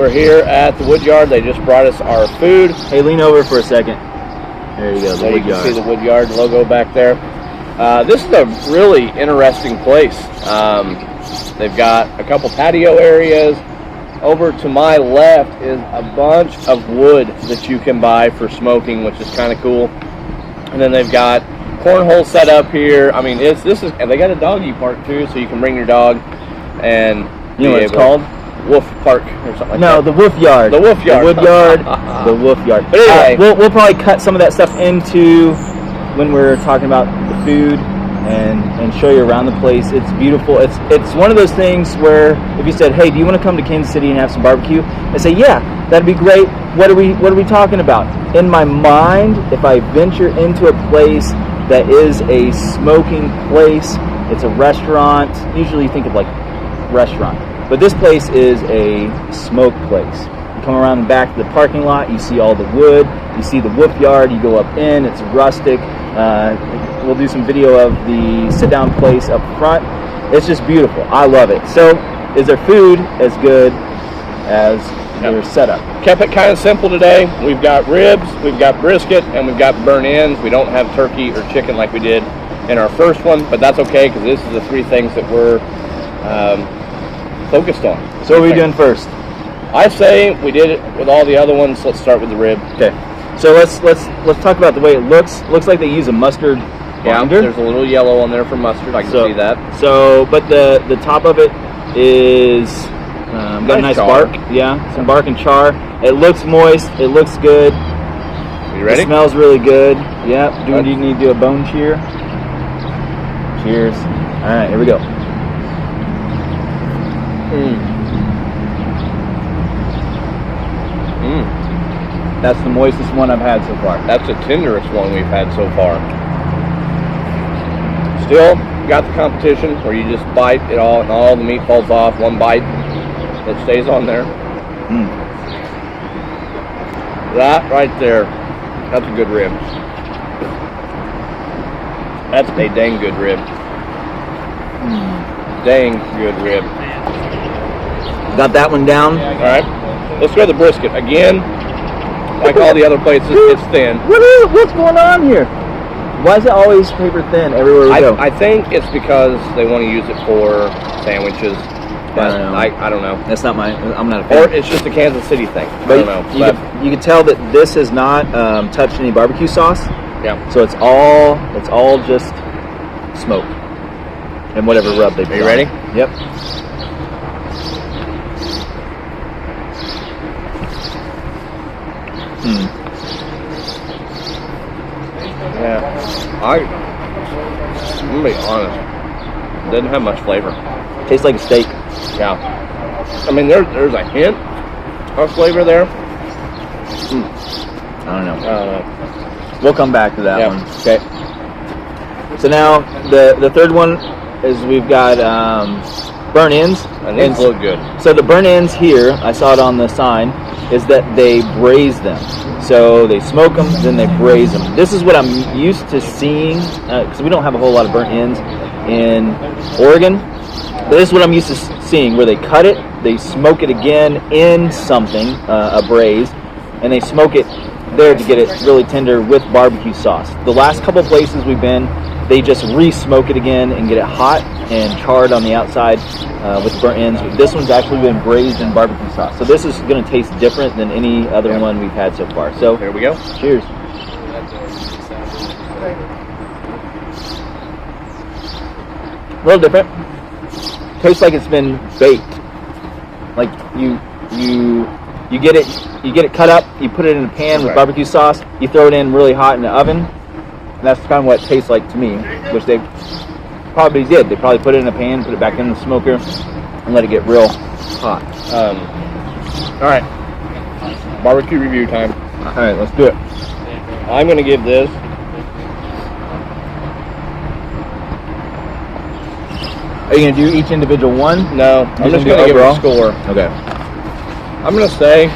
We're here at the Woodyard. They just brought us our food. Hey, lean over for a second. There you go, the Woodyard. You can see the Woodyard logo back there. This is a really interesting place. They've got a couple patio areas. Over to my left is a bunch of wood that you can buy for smoking, which is kind of cool. And then they've got cornhole set up here. I mean, and they got a doggy park too, so you can bring your dog and you know what it's called? Wolf Park or something like that. No, the Wolf Yard. The Wolf Yard. The Woodyard. The Wolf Yard. But anyway, we'll probably cut some of that stuff into when we're talking about the food and show you around the place. It's beautiful. It's one of those things where if you said, "Hey, do you want to come to Kansas City and have some barbecue?" I say, "Yeah, that'd be great. What are we talking about?" In my mind, if I venture into a place that is a smoking place, it's a restaurant. Usually you think of like restaurant. But this place is a smoke place. You come around the back of the parking lot, you see all the wood, you see the Wolf Yard, you go up in, it's rustic. We'll do some video of the sit-down place up front. It's just beautiful. I love it. So, is their food as good as their setup? Kept it kind of simple today. We've got ribs, we've got brisket, and we've got burnt ends. We don't have turkey or chicken like we did in our first one, but that's okay because this is the three things that we're focused on. So what are we doing first? I say we did it with all the other ones. Let's start with the rib. Okay. So let's talk about the way it looks. Looks like they use a mustard binder. Yeah, there's a little yellow on there for mustard. I can see that. So, but the top of it is got a nice bark. Yeah, some bark and char. It looks moist. It looks good. You ready? It smells really good. Yeah. Do you need to do a bone cheer? Cheers. All right, here we go. That's the moistest one I've had so far. That's the tenderest one we've had so far. Still got the competition where you just bite it all and all the meat falls off. One bite that stays on there. That right there, that's a good rib. That's a dang good rib. Dang good rib. Got that one down. All right, let's go to the brisket again. Like all the other places, it's thin. What's going on here? Why is it always paper thin everywhere we go? I think it's because they want to use it for sandwiches. But I don't know. That's not I'm not a fan. Or it's just a Kansas City thing. But I don't know. You can tell that this has not touched any barbecue sauce. Yeah. So it's all just smoke and whatever rub they put. Are you ready? Yep. Yeah, I'm gonna be honest. It doesn't have much flavor. Tastes like a steak. Yeah. I mean, there's a hint of flavor there. I don't know. We'll come back to that one. Okay. So now the third one is we've got burnt ends. And these look good. So the burnt ends here, I saw it on the sign, is that they braise them. So they smoke them, then they braise them. This is what I'm used to seeing, because we don't have a whole lot of burnt ends in Oregon. But this is what I'm used to seeing, where they cut it, they smoke it again in something, a braise, and they smoke it there to get it really tender with barbecue sauce. The last couple places we've been, they just re-smoke it again and get it hot and charred on the outside with burnt ends. This one's actually been braised in barbecue sauce. So this is going to taste different than any other one we've had so far. So here we go. Cheers. A little different. Tastes like it's been baked. Like you get it cut up, you put it in a pan with barbecue sauce, you throw it in really hot in the oven. And that's kind of what it tastes like to me, which they probably did. They probably put it in a pan, put it back in the smoker, and let it get real hot. All right, barbecue review time. All right, let's do it. I'm going to give this Are you going to do each individual one? No, I'm just going to give it a score. Okay. I'm going to say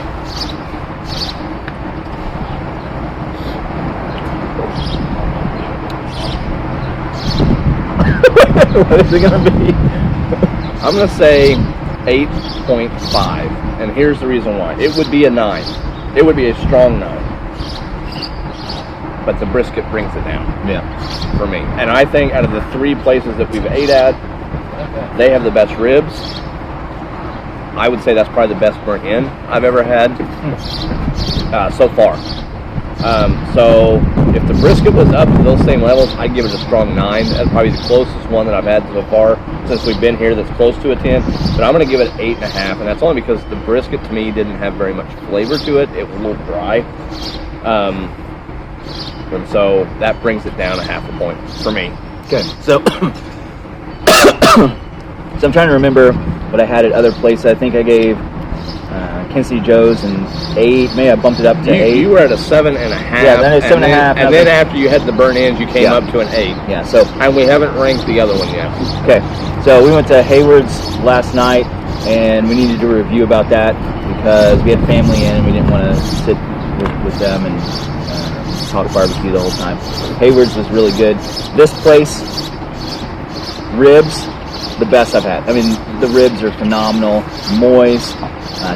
what is it going to be? I'm going to say 8.5. and here's the reason why. It would be a 9. It would be a strong 9. But the brisket brings it down. Yeah. For me. And I think out of the 3 places that we've ate at, they have the best ribs. I would say that's probably the best burnt end I've ever had so far. So if the brisket was up to those same levels, I'd give it a strong 9. That's probably the closest one that I've had so far since we've been here that's close to a 10. But I'm going to give it 8.5, and that's only because the brisket to me didn't have very much flavor to it. It was a little dry. And so that brings it down a half a point for me. Okay, so so I'm trying to remember what I had at other places. I think I gave Kansas City Joe's an 8. Maybe I bumped it up to 8. You were at a 7.5. Yeah, then it's 7.5. And then after you had the burnt ends, you came up to an 8. Yeah. So and we haven't ranked the other one yet. Okay, so we went to Hayward's last night, and we needed to review about that because we had family in, and we didn't want to sit with them and talk barbecue the whole time. Hayward's was really good. This place, ribs, the best I've had. I mean, the ribs are phenomenal, moist,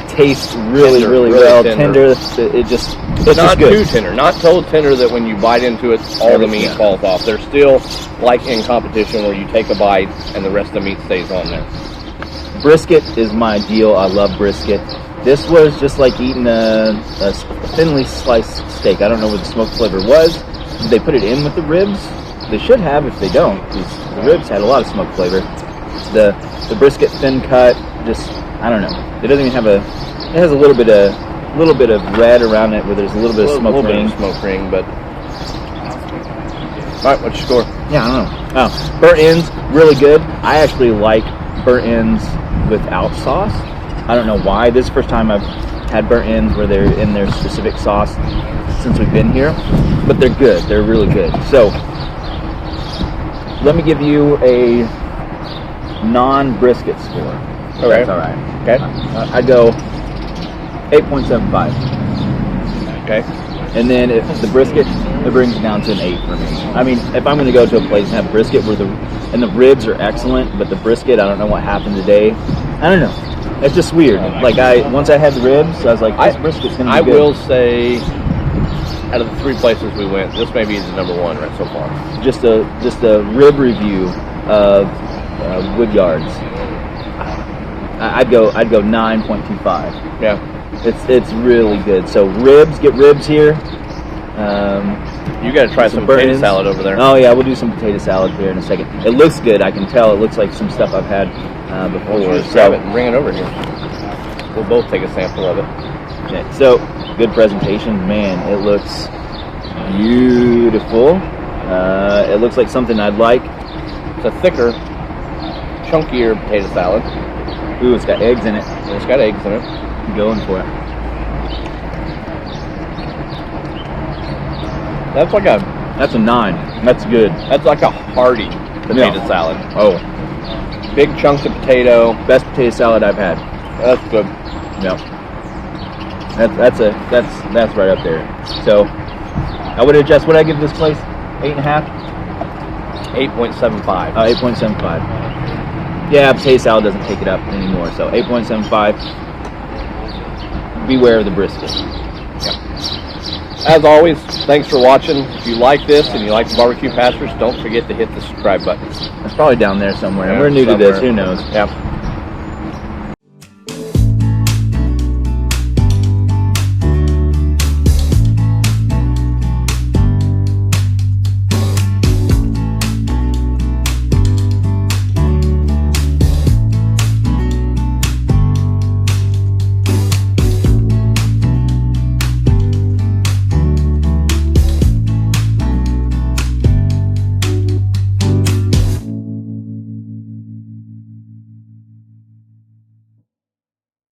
taste really well, tender. It's not just too good. tender, not so tender that when you bite into it, all the meat falls off. They're still like in competition where you take a bite and the rest of the meat stays on there. Brisket is my deal. I love brisket. This was just like eating a thinly sliced steak. I don't know what the smoked flavor was. Did they put it in with the ribs? They should have if they don't, because the ribs had a lot of smoked flavor. The brisket thin cut, just, I don't know. It doesn't even have it has a little bit of red around it where there's a little bit of smoke ring. But all right, what's your score? Yeah, I don't know. Oh, burnt ends, really good. I actually like burnt ends without sauce. I don't know why. This is the first time I've had burnt ends where they're in their specific sauce since we've been here. But they're good. They're really good. So, let me give you a non-brisket score. Okay. That's all right. Okay. I'd go 8.75. Okay. And then if the brisket, it brings it down to an 8 for me. I mean, if I'm going to go to a place and have brisket where the ribs are excellent, but the brisket, I don't know what happened today. I don't know. It's just weird. Like once I had the ribs, I was like, this brisket's going to be good. I will say, out of the 3 places we went, this may be the number 1 right so far. Just a rib review of Woodyard's. I'd go 9.25. Yeah. It's really good. So get ribs here. You got to try some potato salad over there. Oh yeah, we'll do some potato salad here in a second. It looks good. I can tell. It looks like some stuff I've had before. Just grab it and bring it over here. We'll both take a sample of it. Okay. So good presentation, man. It looks beautiful. It looks like something I'd like. It's a thicker, chunkier potato salad. Ooh, it's got eggs in it. It's got eggs in it. I'm going for it. That's a 9. That's good. That's like a hearty potato salad. Oh, big chunks of potato. best potato salad I've had. That's good. Yeah. That's right up there. So I would adjust. What did I give this place? 8.5. 8.75. 8.75. Yeah, potato salad doesn't take it up anymore. So 8.75. Beware of the brisket. Yeah. As always, thanks for watching. If you like this and you like the BBQ Pastors, don't forget to hit the subscribe button. It's probably down there somewhere. Yeah, We're new to this. Who knows? Yeah.